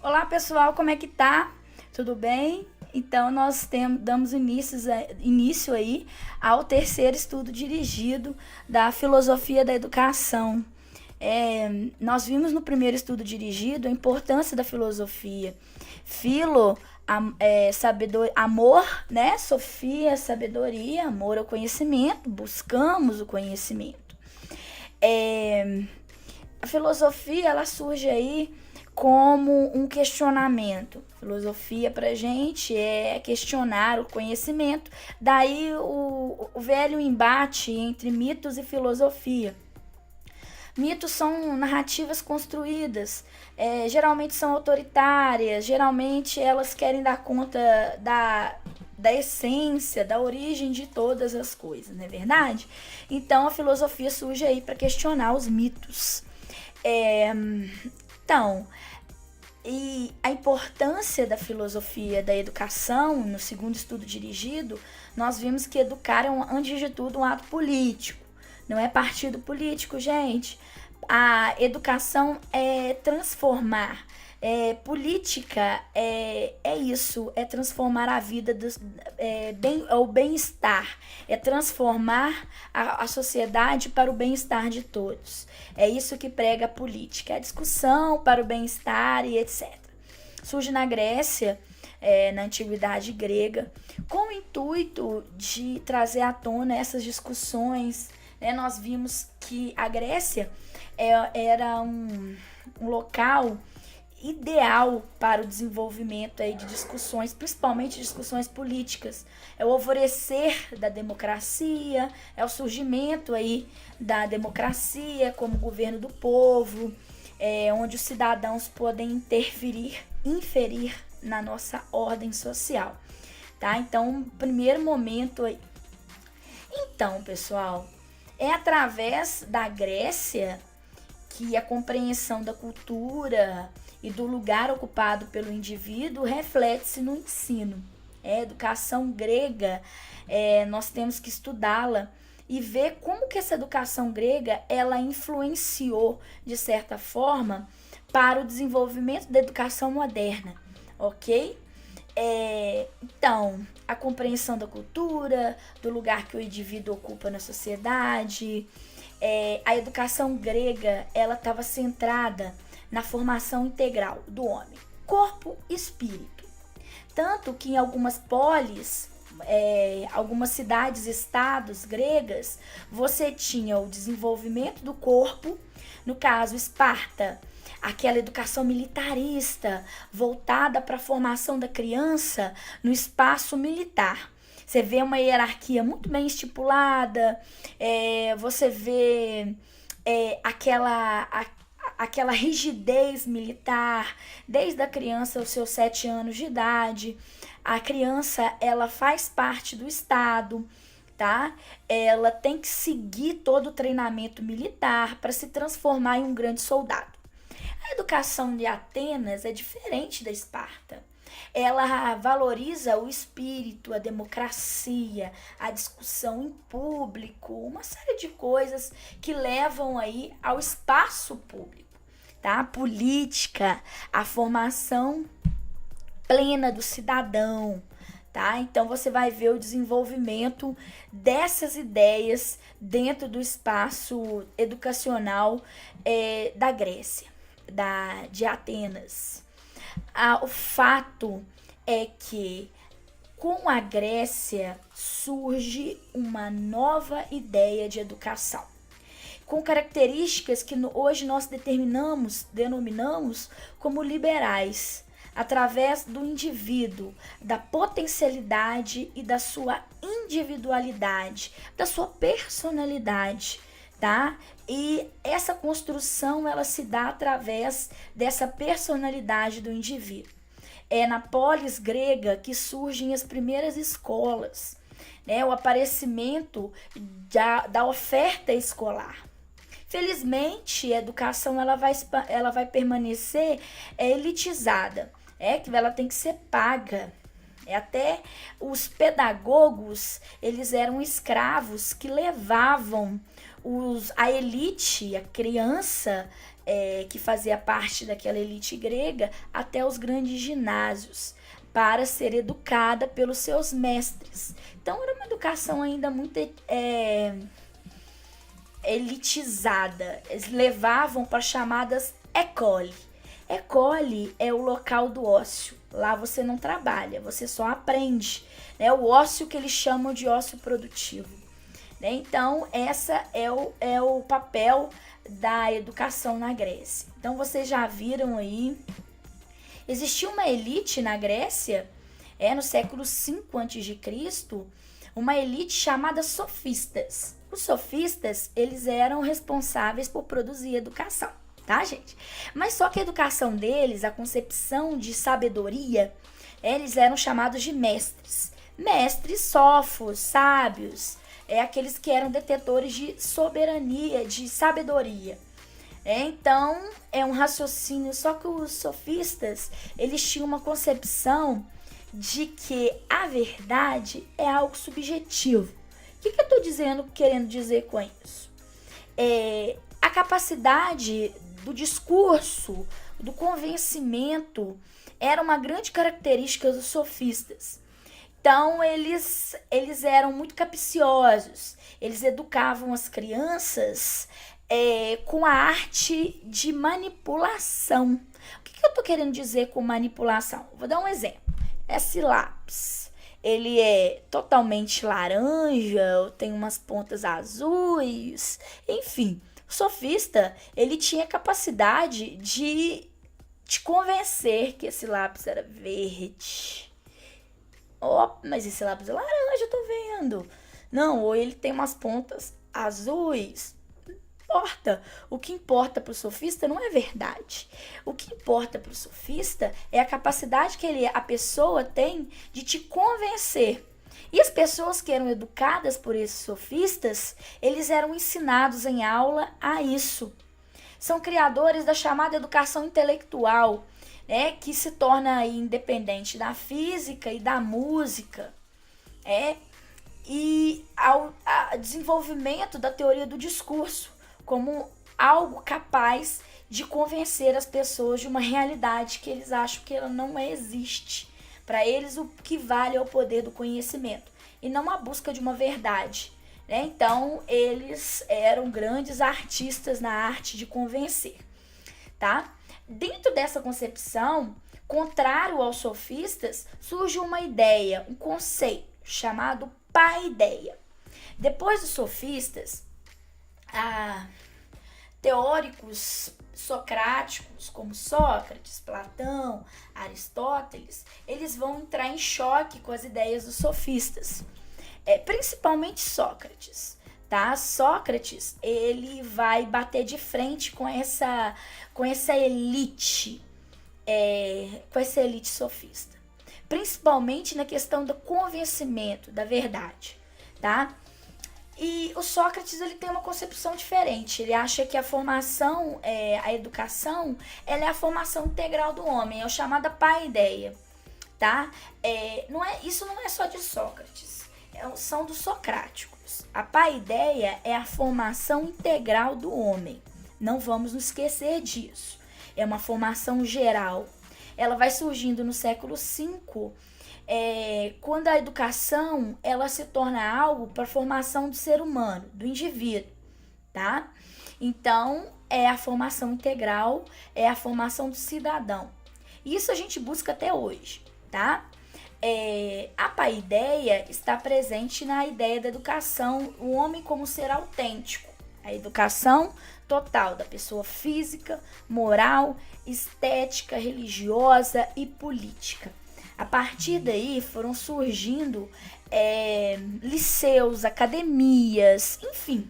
Olá pessoal, como é que tá? Tudo bem? Então nós damos início aí ao terceiro estudo dirigido da filosofia da educação. Nós vimos no primeiro estudo dirigido a importância da filosofia. Filo, amor, né? Sofia, sabedoria, amor ao conhecimento, buscamos o conhecimento. A filosofia ela surge aí como um questionamento. Filosofia pra gente é questionar o conhecimento, daí o velho embate entre mitos e filosofia. Mitos são narrativas construídas, geralmente são autoritárias, geralmente elas querem dar conta da essência, da origem de todas as coisas, não é verdade? Então a filosofia surge aí para questionar os mitos. Então, e a importância da filosofia da educação, no segundo estudo dirigido, nós vimos que educar é, antes de tudo, um ato político. Não é partido político, gente. A educação é transformar. Política é isso, é transformar a vida, o bem-estar, é transformar a sociedade para o bem-estar de todos. É isso que prega a política, a discussão para o bem-estar e etc. Surge na Grécia, na antiguidade grega, com o intuito de trazer à tona essas discussões. Nós vimos que a Grécia era um local ideal para o desenvolvimento aí de discussões, principalmente discussões políticas. É o alvorecer da democracia, é o surgimento aí da democracia como governo do povo, onde os cidadãos podem inferir na nossa ordem social, tá? Então, primeiro momento aí. Então, pessoal, é através da Grécia que a compreensão da cultura e do lugar ocupado pelo indivíduo reflete-se no ensino. A educação grega, nós temos que estudá-la e ver como que essa educação grega ela influenciou, de certa forma, para o desenvolvimento da educação moderna, ok? Então, a compreensão da cultura, do lugar que o indivíduo ocupa na sociedade. A educação grega ela estava centrada na formação integral do homem, corpo e espírito. Tanto que em algumas polis, algumas cidades-estados gregas, você tinha o desenvolvimento do corpo, no caso Esparta, aquela educação militarista voltada para a formação da criança no espaço militar. Você vê uma hierarquia muito bem estipulada, você vê aquela rigidez militar desde a criança aos seus 7 anos de idade. A criança ela faz parte do Estado, tá? Ela tem que seguir todo o treinamento militar para se transformar em um grande soldado. A educação de Atenas é diferente da Esparta. Ela valoriza o espírito, a democracia, a discussão em público, uma série de coisas que levam aí ao espaço público, tá? A política, a formação plena do cidadão, tá? Então você vai ver o desenvolvimento dessas ideias dentro do espaço educacional da Grécia, de Atenas. O fato é que com a Grécia surge uma nova ideia de educação, com características que hoje nós denominamos como liberais, através do indivíduo, da potencialidade e da sua individualidade, da sua personalidade, tá? E essa construção ela se dá através dessa personalidade do indivíduo. É na polis grega que surgem as primeiras escolas, né? O aparecimento da oferta escolar. Felizmente, a educação ela vai permanecer elitizada, que ela tem que ser paga. Até os pedagogos, eles eram escravos que levavam a elite, a criança, que fazia parte daquela elite grega, até os grandes ginásios, para ser educada pelos seus mestres. Então era uma educação ainda muito elitizada. Eles levavam para chamadas école. École é o local do ócio. Lá você não trabalha, você só aprende. É o ócio que eles chamam de ócio produtivo. Então, essa é o papel da educação na Grécia. Então, vocês já viram aí, existia uma elite na Grécia, no século V a.C., uma elite chamada sofistas. Os sofistas, eles eram responsáveis por produzir educação, tá, gente? Mas só que a educação deles, a concepção de sabedoria, eles eram chamados de mestres. Mestres, sófos, sábios, aqueles que eram detetores de soberania, de sabedoria. Então, é um raciocínio, só que os sofistas, eles tinham uma concepção de que a verdade é algo subjetivo. O que eu estou querendo dizer com isso? A capacidade do discurso, do convencimento, era uma grande característica dos sofistas. Então, eles eram muito capciosos, eles educavam as crianças com a arte de manipulação. O que eu estou querendo dizer com manipulação? Vou dar um exemplo. Esse lápis, ele é totalmente laranja, tem umas pontas azuis, enfim. O sofista, ele tinha capacidade de te convencer que esse lápis era verde. Mas esse lápis é laranja, eu tô vendo. Não, ou ele tem umas pontas azuis. Não importa. O que importa pro sofista não é verdade. O que importa pro sofista é a capacidade que a pessoa tem de te convencer. E as pessoas que eram educadas por esses sofistas, eles eram ensinados em aula a isso. São criadores da chamada educação intelectual, que se torna aí independente da física e da música, e ao desenvolvimento da teoria do discurso como algo capaz de convencer as pessoas de uma realidade que eles acham que ela não existe. Para eles, o que vale é o poder do conhecimento e não a busca de uma verdade. Então, eles eram grandes artistas na arte de convencer, tá? Dentro dessa concepção, contrário aos sofistas, surge uma ideia, um conceito chamado paideia. Depois dos sofistas, teóricos socráticos como Sócrates, Platão, Aristóteles, eles vão entrar em choque com as ideias dos sofistas, principalmente Sócrates. Tá? Sócrates, ele vai bater de frente com essa elite, com essa elite sofista, principalmente na questão do convencimento, da verdade, tá? E o Sócrates, ele tem uma concepção diferente. Ele acha que a formação, a educação, ela é a formação integral do homem, é o chamada paideia, tá? Isso não é só de Sócrates, são dos socráticos. A paideia é a formação integral do homem. Não vamos nos esquecer disso. É uma formação geral. Ela vai surgindo no século V, quando a educação ela se torna algo para a formação do ser humano, do indivíduo, tá? Então, é a formação integral, é a formação do cidadão. Isso a gente busca até hoje, tá? A paideia está presente na ideia da educação, o homem como ser autêntico. A educação total da pessoa física, moral, estética, religiosa e política. A partir daí foram surgindo liceus, academias, enfim,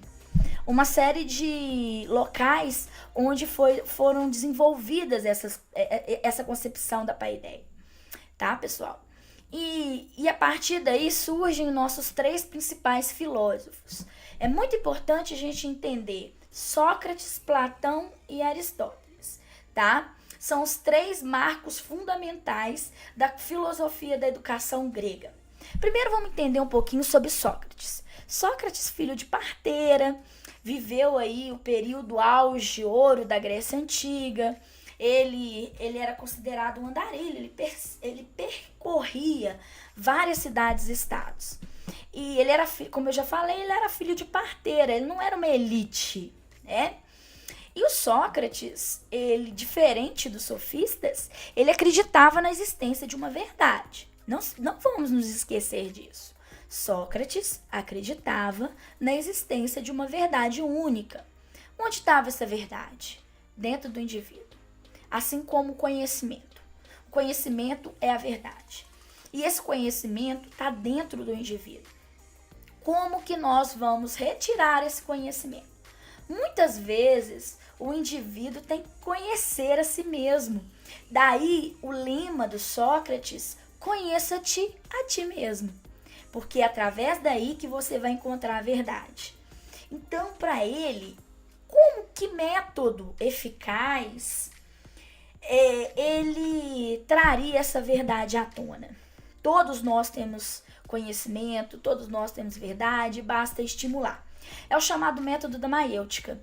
uma série de locais onde foram desenvolvidas essa concepção da paideia, tá, pessoal? E a partir daí surgem nossos três principais filósofos. É muito importante a gente entender Sócrates, Platão e Aristóteles, tá? São os três marcos fundamentais da filosofia da educação grega. Primeiro vamos entender um pouquinho sobre Sócrates. Sócrates, filho de parteira, viveu aí o período auge, ouro da Grécia Antiga. Ele era considerado um andarilho, ele percorria várias cidades e estados. E ele era, como eu já falei, ele era filho de parteira, ele não era uma elite, né? E o Sócrates, ele, diferente dos sofistas, ele acreditava na existência de uma verdade. Não vamos nos esquecer disso. Sócrates acreditava na existência de uma verdade única. Onde estava essa verdade? Dentro do indivíduo. Assim como o conhecimento. O conhecimento é a verdade. E esse conhecimento está dentro do indivíduo. Como que nós vamos retirar esse conhecimento? Muitas vezes, o indivíduo tem que conhecer a si mesmo. Daí, o lema do Sócrates, conheça-te a ti mesmo. Porque é através daí que você vai encontrar a verdade. Então, para ele, que método eficaz ele traria essa verdade à tona? Todos nós temos conhecimento, todos nós temos verdade, basta estimular. É o chamado método da maêutica.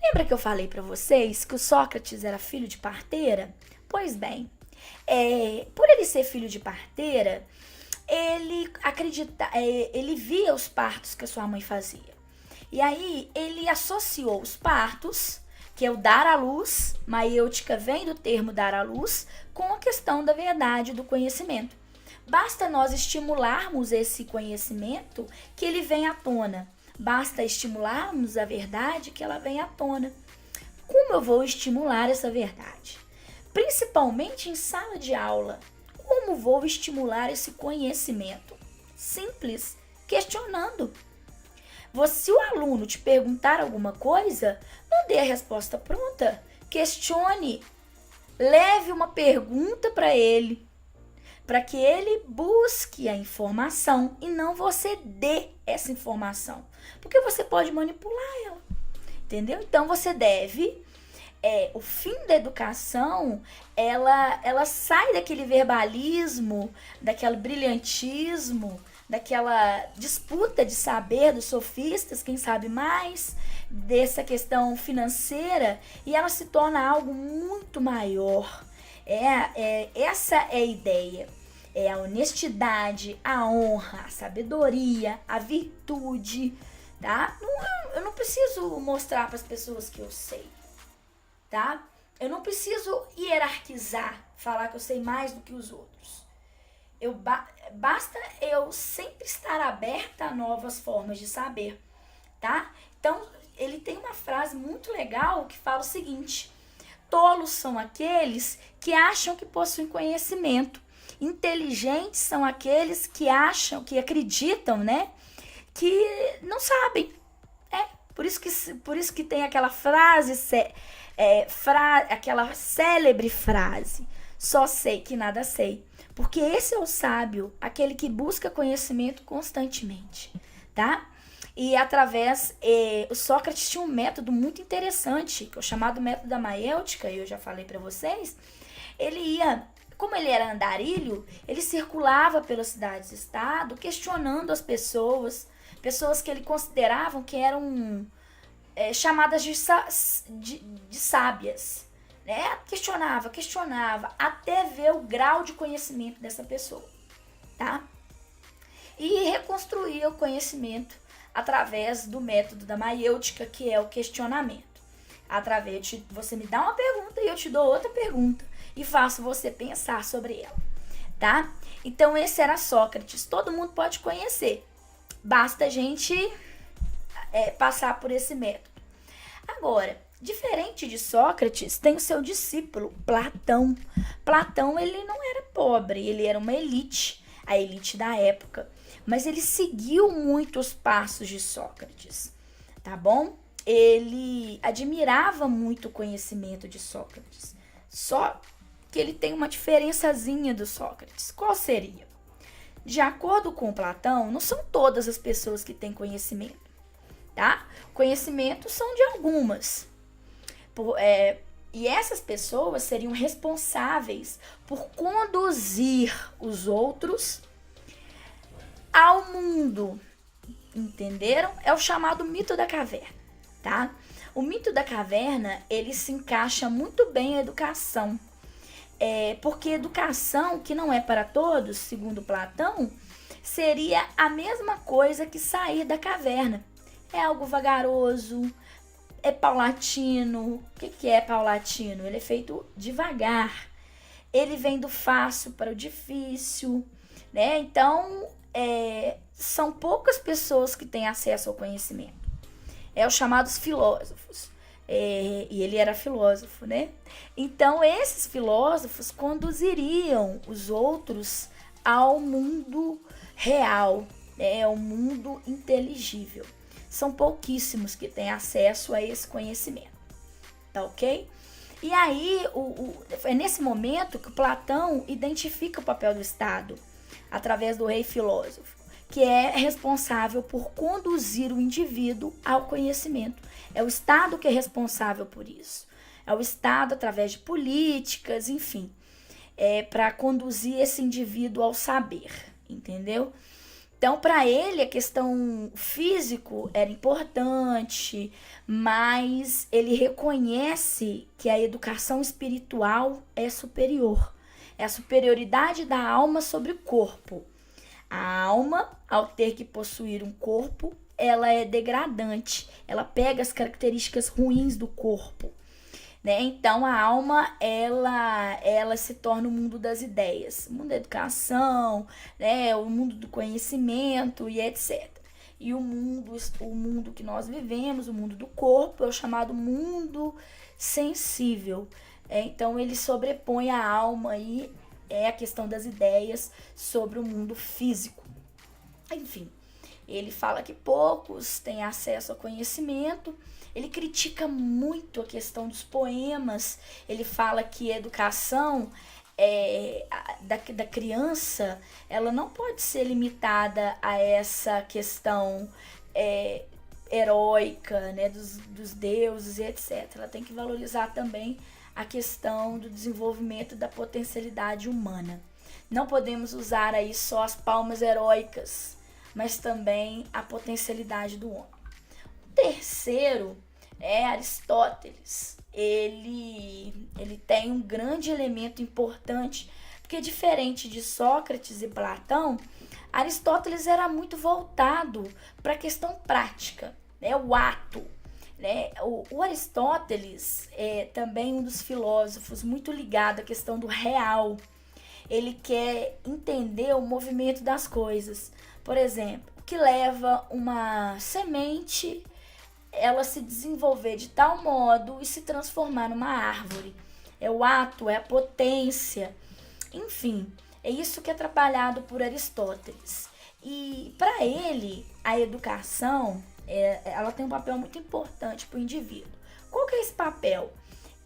Lembra que eu falei para vocês que o Sócrates era filho de parteira? Pois bem, por ele ser filho de parteira, ele via os partos que a sua mãe fazia. E aí ele associou os partos, que é o dar à luz, maêutica vem do termo dar à luz, com a questão da verdade, do conhecimento. Basta nós estimularmos esse conhecimento que ele vem à tona. Basta estimularmos a verdade que ela vem à tona. Como eu vou estimular essa verdade? Principalmente em sala de aula. Como vou estimular esse conhecimento? Simples, questionando. Se o aluno te perguntar alguma coisa, não dê a resposta pronta. Questione. Leve uma pergunta para ele, para que ele busque a informação e não você dê essa informação, porque você pode manipular ela, entendeu? Então você deve, o fim da educação, ela sai daquele verbalismo, daquele brilhantismo, daquela disputa de saber dos sofistas, quem sabe mais, dessa questão financeira, e ela se torna algo muito maior. Essa é a ideia. É a honestidade, a honra, a sabedoria, a virtude, tá? Eu não preciso mostrar para as pessoas que eu sei, tá? Eu não preciso hierarquizar, falar que eu sei mais do que os outros. Basta eu sempre estar aberta a novas formas de saber, tá? Então, ele tem uma frase muito legal que fala o seguinte: tolos são aqueles que acham que possuem conhecimento. Inteligentes são aqueles que acham, que acreditam, né? Que não sabem. Por isso que tem aquela aquela célebre frase: só sei que nada sei. Porque esse é o sábio, aquele que busca conhecimento constantemente, tá? E através, o Sócrates tinha um método muito interessante, que é o chamado método da maêutica, eu já falei para vocês. Como ele era andarilho, ele circulava pelas cidades-estado, questionando as pessoas que ele consideravam que eram chamadas de sábias, né? Questionava, até ver o grau de conhecimento dessa pessoa, tá? E reconstruía o conhecimento através do método da maêutica, que é o questionamento. Através de você me dá uma pergunta e eu te dou outra pergunta e faço você pensar sobre ela, tá? Então esse era Sócrates, todo mundo pode conhecer, basta a gente passar por esse método. Agora, diferente de Sócrates, tem o seu discípulo, Platão. Platão, ele não era pobre, ele era uma elite, a elite da época, mas ele seguiu muito os passos de Sócrates, tá bom? Ele admirava muito o conhecimento de Sócrates, só que ele tem uma diferençazinha do Sócrates. Qual seria? De acordo com Platão, não são todas as pessoas que têm conhecimento, tá? Conhecimento são de algumas. E essas pessoas seriam responsáveis por conduzir os outros ao mundo. Entenderam? É o chamado mito da caverna. tá? O mito da caverna, ele se encaixa muito bem à educação. Porque educação, que não é para todos, segundo Platão, seria a mesma coisa que sair da caverna. É algo vagaroso, é paulatino. O que é paulatino? Ele é feito devagar. Ele vem do fácil para o difícil, né? Então, são poucas pessoas que têm acesso ao conhecimento. Os chamados filósofos. E ele era filósofo, né? Então, esses filósofos conduziriam os outros ao mundo real, ao mundo inteligível. São pouquíssimos que têm acesso a esse conhecimento, tá ok? E aí, é nesse momento que Platão identifica o papel do Estado, através do rei filósofo, que é responsável por conduzir o indivíduo ao conhecimento. É o Estado que é responsável por isso. É o Estado, através de políticas, enfim, para conduzir esse indivíduo ao saber, entendeu? Então, para ele, a questão físico era importante, mas ele reconhece que a educação espiritual é superior. É a superioridade da alma sobre o corpo. A alma, ao ter que possuir um corpo, ela é degradante. Ela pega as características ruins do corpo, né? Então, a alma, ela se torna o mundo das ideias. O mundo da educação, né? O mundo do conhecimento e etc. E o mundo que nós vivemos, o mundo do corpo, é o chamado mundo sensível. Então, ele sobrepõe a alma e a questão das ideias sobre o mundo físico. Enfim, ele fala que poucos têm acesso ao conhecimento. Ele critica muito a questão dos poemas. Ele fala que a educação da criança, ela não pode ser limitada a essa questão heróica, né, dos deuses e etc. Ela tem que valorizar também a questão do desenvolvimento da potencialidade humana. Não podemos usar aí só as palmas heróicas, mas também a potencialidade do homem. O terceiro é Aristóteles. Ele tem um grande elemento importante, porque diferente de Sócrates e Platão, Aristóteles era muito voltado para a questão prática, né, o ato. Né? O Aristóteles é também um dos filósofos muito ligado à questão do real. Ele quer entender o movimento das coisas. Por exemplo, o que leva uma semente ela se desenvolver de tal modo e se transformar numa árvore. É o ato, é a potência. Enfim, é isso que é trabalhado por Aristóteles. E para ele, a educação ela tem um papel muito importante para o indivíduo. Qual que é esse papel?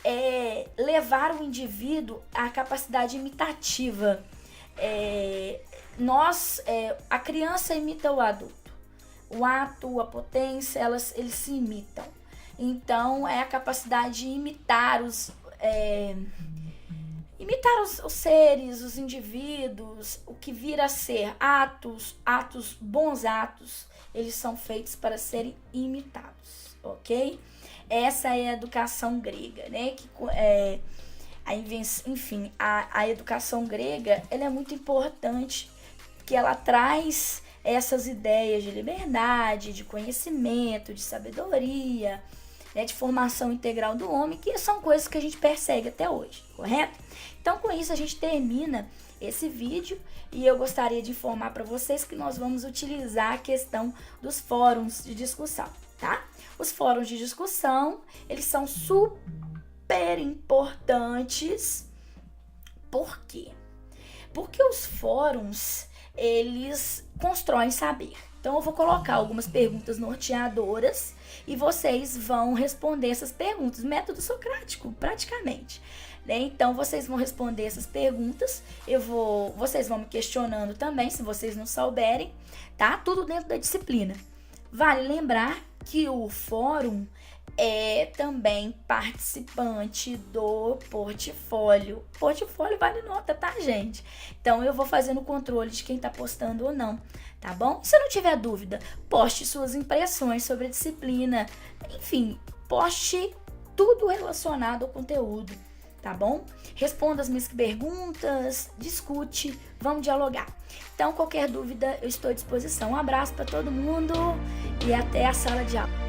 É levar o indivíduo à capacidade imitativa. A criança imita o adulto. O ato, a potência, eles se imitam. Então, é a capacidade de imitar os seres, os indivíduos, o que vir a ser bons atos, eles são feitos para serem imitados, ok? Essa é a educação grega, né? A educação grega, ela é muito importante, porque ela traz essas ideias de liberdade, de conhecimento, de sabedoria, né, de formação integral do homem, que são coisas que a gente persegue até hoje, correto? Então, com isso, a gente termina esse vídeo e eu gostaria de informar para vocês que nós vamos utilizar a questão dos fóruns de discussão, tá? Os fóruns de discussão, eles são super importantes. Por quê? Porque os fóruns, eles constroem saber. Então, eu vou colocar algumas perguntas norteadoras e vocês vão responder essas perguntas. Método socrático, praticamente. Né? Então, vocês vão responder essas perguntas. Vocês vão me questionando também, se vocês não souberem, tá? Tudo dentro da disciplina. Vale lembrar que o fórum, é também participante do portfólio. Portfólio vale nota, tá, gente? Então, eu vou fazendo o controle de quem tá postando ou não, tá bom? Se não tiver dúvida, poste suas impressões sobre a disciplina. Enfim, poste tudo relacionado ao conteúdo, tá bom? Responda as minhas perguntas, discute, vamos dialogar. Então, qualquer dúvida, eu estou à disposição. Um abraço para todo mundo e até a sala de aula.